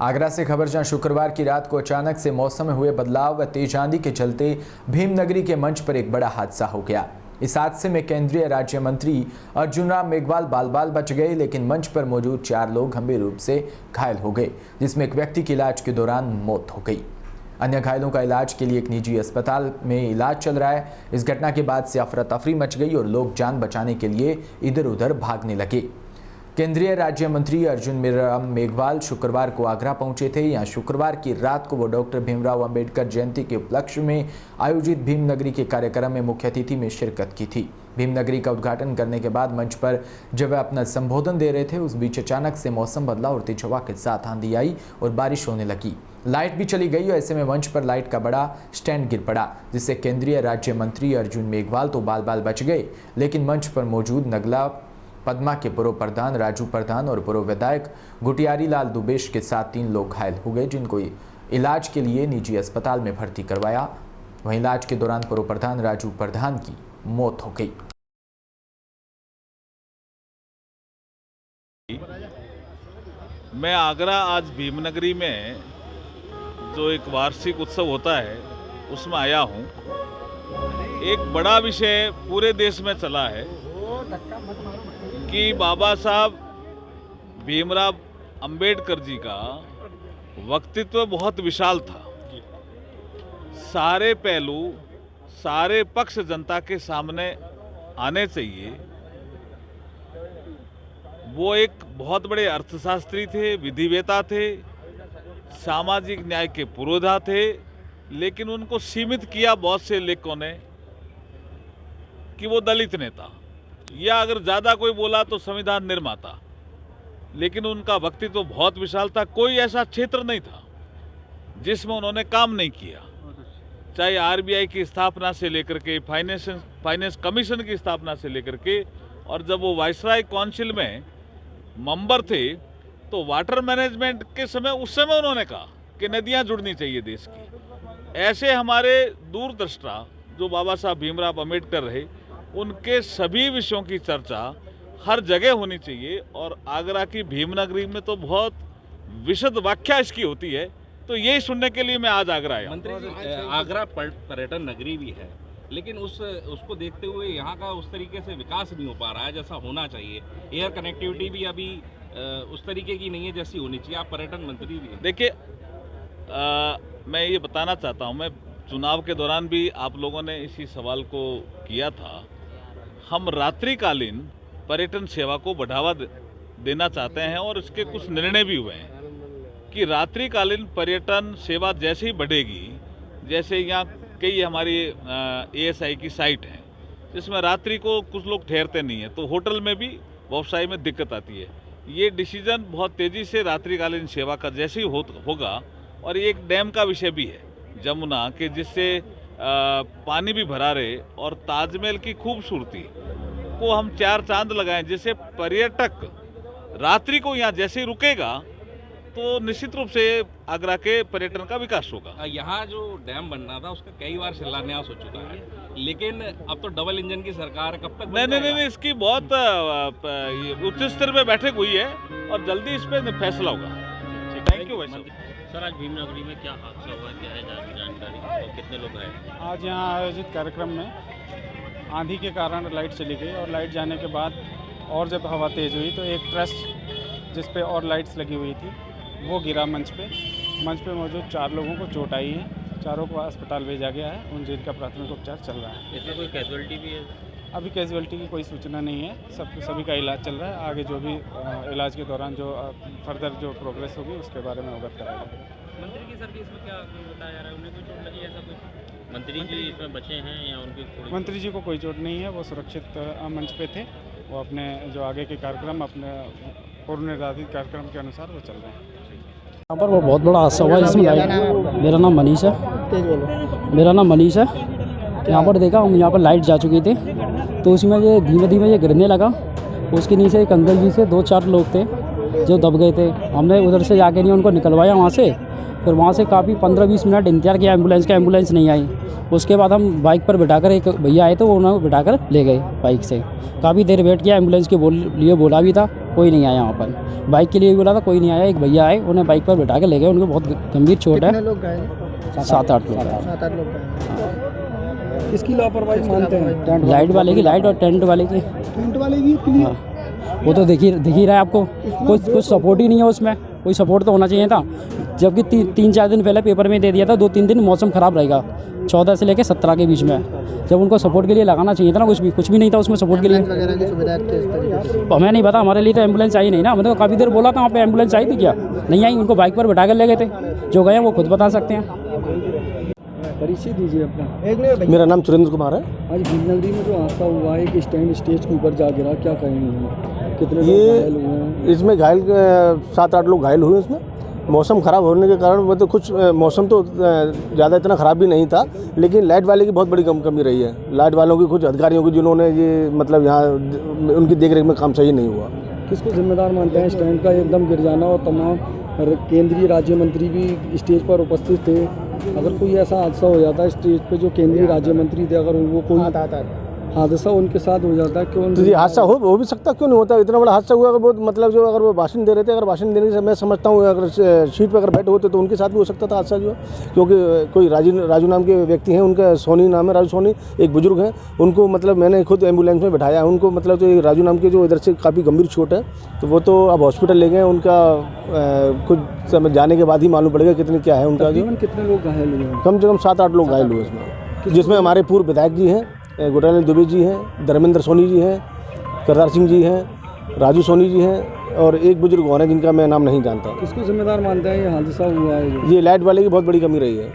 आगरा से खबर जहां शुक्रवार की रात को अचानक से मौसम में हुए बदलाव व तेज आंधी के चलते भीमनगरी के मंच पर एक बड़ा हादसा हो गया। इस हादसे में केंद्रीय राज्य मंत्री अर्जुन राम मेघवाल बाल बच गए, लेकिन मंच पर मौजूद 4 लोग गंभीर रूप से घायल हो गए, जिसमें एक व्यक्ति की इलाज के दौरान मौत हो गई। अन्य घायलों का इलाज के लिए एक निजी अस्पताल में इलाज चल रहा है। इस घटना के बाद से अफरा तफरी मच गई और लोग जान बचाने के लिए इधर उधर भागने लगे। केंद्रीय राज्य मंत्री अर्जुन राम मेघवाल शुक्रवार को आगरा पहुंचे थे। यहाँ शुक्रवार की रात को वो डॉक्टर भीमराव अंबेडकर जयंती के उपलक्ष्य में आयोजित भीमनगरी के कार्यक्रम में मुख्य अतिथि में शिरकत की थी। भीमनगरी का उद्घाटन करने के बाद मंच पर जब वे अपना संबोधन दे रहे थे, उस बीच अचानक से मौसम बदला और तेज हवा के साथ आंधी आई और बारिश होने लगी। लाइट भी चली गई और ऐसे में मंच पर लाइट का बड़ा स्टैंड गिर पड़ा, जिससे केंद्रीय राज्य मंत्री अर्जुन मेघवाल तो बाल बच गए, लेकिन मंच पर मौजूद नगला पद्मा के पूर्व प्रधान राजू प्रधान और पूर्व विधायक गुटियारी लाल दुबेश के साथ 3 लोग घायल हो गए, जिनको इलाज के लिए निजी अस्पताल में भर्ती करवाया। वहीं इलाज के दौरान पूर्व प्रधान राजू प्रधान की मौत हो गई। मैं आगरा आज भीमनगरी में जो एक वार्षिक उत्सव होता है उसमें आया हूं। एक बड़ा विषय पूरे देश में चला है कि बाबा साहब भीमराव अंबेडकर जी का व्यक्तित्व बहुत विशाल था। सारे पहलू, सारे पक्ष जनता के सामने आने चाहिए। वो एक बहुत बड़े अर्थशास्त्री थे, विधिवेता थे, सामाजिक न्याय के पुरोधा थे, लेकिन उनको सीमित किया बहुत से लेखकों ने कि वो दलित नेता, या अगर ज़्यादा कोई बोला तो संविधान निर्माता। लेकिन उनका व्यक्तित्व बहुत विशाल था। कोई ऐसा क्षेत्र नहीं था जिसमें उन्होंने काम नहीं किया, चाहे आरबीआई की स्थापना से लेकर के फाइनेंस कमीशन की स्थापना से लेकर के, और जब वो वाइसराय काउंसिल में मेंबर थे तो वाटर मैनेजमेंट के समय उस समय उन्होंने कहा कि नदियां जुड़नी चाहिए देश की। ऐसे हमारे दूरदृष्टा जो बाबा साहब भीमराव अंबेडकर रहे, उनके सभी विषयों की चर्चा हर जगह होनी चाहिए। और आगरा की भीमनगरी में तो बहुत विशद व्याख्या इसकी होती है, तो यही सुनने के लिए मैं आज आगरा आया। मंत्री जी, आगरा पर्यटन नगरी भी है, लेकिन उसको देखते हुए यहाँ का उस तरीके से विकास नहीं हो पा रहा है जैसा होना चाहिए। एयर कनेक्टिविटी भी अभी उस तरीके की नहीं है जैसी होनी चाहिए। आप पर्यटन मंत्री भी हैं। देखिए, मैं ये बताना चाहता हूँ, मैं चुनाव के दौरान भी आप लोगों ने इसी सवाल को किया था। हम रात्रिकालीन पर्यटन सेवा को बढ़ावा देना चाहते हैं और इसके कुछ निर्णय भी हुए हैं कि रात्रिकालीन पर्यटन सेवा जैसे ही बढ़ेगी, जैसे यहाँ कई हमारी एएसआई की साइट है जिसमें रात्रि को कुछ लोग ठहरते नहीं है, तो होटल में भी व्यवसाय में दिक्कत आती है। ये डिसीजन बहुत तेज़ी से रात्रिकालीन सेवा का जैसे ही होगा। और ये एक डैम का विषय भी है जमुना के, जिससे पानी भी भरा रहे और ताजमहल की खूबसूरती को हम 4 चांद लगाएं, जिससे पर्यटक रात्रि को यहाँ जैसे ही रुकेगा तो निश्चित रूप से आगरा के पर्यटन का विकास होगा। यहाँ जो डैम बनना था उसका कई बार शिलान्यास हो चुका है, लेकिन अब तो डबल इंजन की सरकार है, कब तक? नहीं, इसकी बहुत उच्च स्तर पे बैठक हुई है और जल्दी इस पे फैसला होगा। थैंक यू भाई साहब। सर, आज भीमनगरी में क्या हादसा हुआ, क्या है जानकारी और कितने लोग हैं? आज यहाँ आयोजित कार्यक्रम में आंधी के कारण लाइट चली गई और लाइट जाने के बाद और जब हवा तेज़ हुई तो एक ट्रस जिस पे और लाइट्स लगी हुई थी वो गिरा मंच पे मौजूद 4 लोगों को चोट आई है। चारों को अस्पताल भेजा गया है, उन जिनका प्राथमिक उपचार चल रहा है। इसमें कोई कैजुअलिटी भी है? अभी कैजुअलिटी की कोई सूचना नहीं है, सभी का इलाज चल रहा है। आगे जो भी इलाज के दौरान जो फर्दर जो प्रोग्रेस होगी उसके बारे में अवगत कराया जाएगा। मंत्री जी, सर, इसमें क्या बताया जा रहा है, उन्हें कोई चोट लगी ऐसा कुछ? मंत्री जी इसमें बचे हैं या उनकी? मंत्री जी को कोई चोट नहीं है, वो सुरक्षित मंच पे थे। वो अपने जो आगे के कार्यक्रम, अपने पूर्व निर्धारित कार्यक्रम के अनुसार वो चल रहे हैं। यहाँ पर वो बहुत बड़ा हादसा हुआ है जिसमें मेरा नाम मनीष है। यहाँ पर देखा, हम यहाँ पर लाइट जा चुकी थी तो उसमें ये धीमे ये गिरने लगा। उसके नीचे एक अंकल जी से 2-4 लोग थे जो दब गए थे। हमने उधर से जाके नहीं उनको निकलवाया वहाँ से। फिर वहाँ से काफ़ी 15-20 मिनट इंतजार किया एम्बुलेंस नहीं आई। उसके बाद हम बाइक पर बिठाकर, एक भैया आए तो वो उन्होंने बिठाकर ले गए बाइक से। काफ़ी देर वेट किया, एम्बुलेंस के लिए बोला भी था, कोई नहीं आया वहाँ पर। बाइक के लिए भी बोला था, कोई नहीं आया। एक भैया आए, उन्हें बाइक पर बिठा के ले गए। उनको बहुत गंभीर चोट है। लोग घायल? 7-8 लोग। 7-8 लोग घायल। किसकी लापरवाही मानते हैं? लाइट वाले की, लाइट और टेंट वाले की। टेंट वाले की क्लियर? हाँ, वो तो दिख ही रहा है आपको। कुछ सपोर्ट ही नहीं है उसमें। कोई सपोर्ट तो होना चाहिए था, जबकि 3-4 दिन पहले पेपर में दे दिया था 2-3 दिन मौसम ख़राब रहेगा, 14 से लेकर 17 के बीच में। जब उनको सपोर्ट के लिए लगाना चाहिए था ना, कुछ भी नहीं था उसमें सपोर्ट के लिए। वगैरह की सुविधा किस तरीके से? हमें नहीं पता, हमारे लिए तो एम्बुलेंस आई नहीं ना। हमने तो काफ़ी देर बोला था वहाँ पे एम्बुलेंस आई थी, क्या नहीं आई? उनको बाइक पर बैठा कर ले गए थे। जो गए वो खुद बता सकते हैं। परिचय दीजिए अपना। मेरा नाम सुरेंद्र कुमार है। आज भीमनगरी में जो हादसा हुआ है कि स्टेज के ऊपर जा गिरा, क्या कहेंगे? कितने लोग ये घायल हुए हैं? इसमें घायल 7-8 लोग घायल हुए इसमें। मौसम ख़राब होने के कारण वो तो कुछ मौसम तो ज़्यादा इतना ख़राब भी नहीं था, लेकिन लाइट वाले की बहुत बड़ी कमी रही है। लाइट वालों की, कुछ अधिकारियों की, जिन्होंने ये मतलब यहाँ उनकी देखरेख में काम सही नहीं हुआ। किसको जिम्मेदार मानते हैं स्टैंड का एकदम गिर जाना? और तमाम केंद्रीय राज्य मंत्री भी स्टेज पर उपस्थित थे। अगर कोई ऐसा हादसा हो जाता है स्टेज पे, जो केंद्रीय राज्य मंत्री थे, अगर वो कोई हादसा उनके साथ हो जाता है, क्यों? तो ये हादसा हो भी सकता, क्यों नहीं होता? इतना बड़ा हादसा हुआ। अगर वो मतलब जो अगर वो भाषण दे रहे थे, अगर भाषण देने से मैं समझता हूँ अगर सीट पर अगर बैठे होते तो उनके साथ भी हो सकता था हादसा जो। क्योंकि कोई राजू नाम के व्यक्ति हैं, उनका सोनी नाम है, राजू सोनी, एक बुजुर्ग हैं। उनको मतलब मैंने खुद एम्बुलेंस में बैठाया। उनको मतलब जो राजू नाम के जो इधर से काफ़ी गंभीर चोट है, तो वो तो अब हॉस्पिटल ले गए। उनका कुछ समय जाने के बाद ही मालूम पड़ेगा कितने क्या है उनका। जो कितने लोग घायल हुए? कम से कम 7-8 लोग घायल हुए इसमें, जिसमें हमारे पूर्व विधायक जी हैं, गुटालाल दुबे जी हैं, धर्मेंद्र सोनी जी हैं, करतार सिंह जी हैं, राजू सोनी जी हैं, और एक बुजुर्ग और हैं जिनका मैं नाम नहीं जानता। किसको जिम्मेदार मानते हैं ये हादसा हुआ है? ये लाइट वाले की बहुत बड़ी कमी रही है।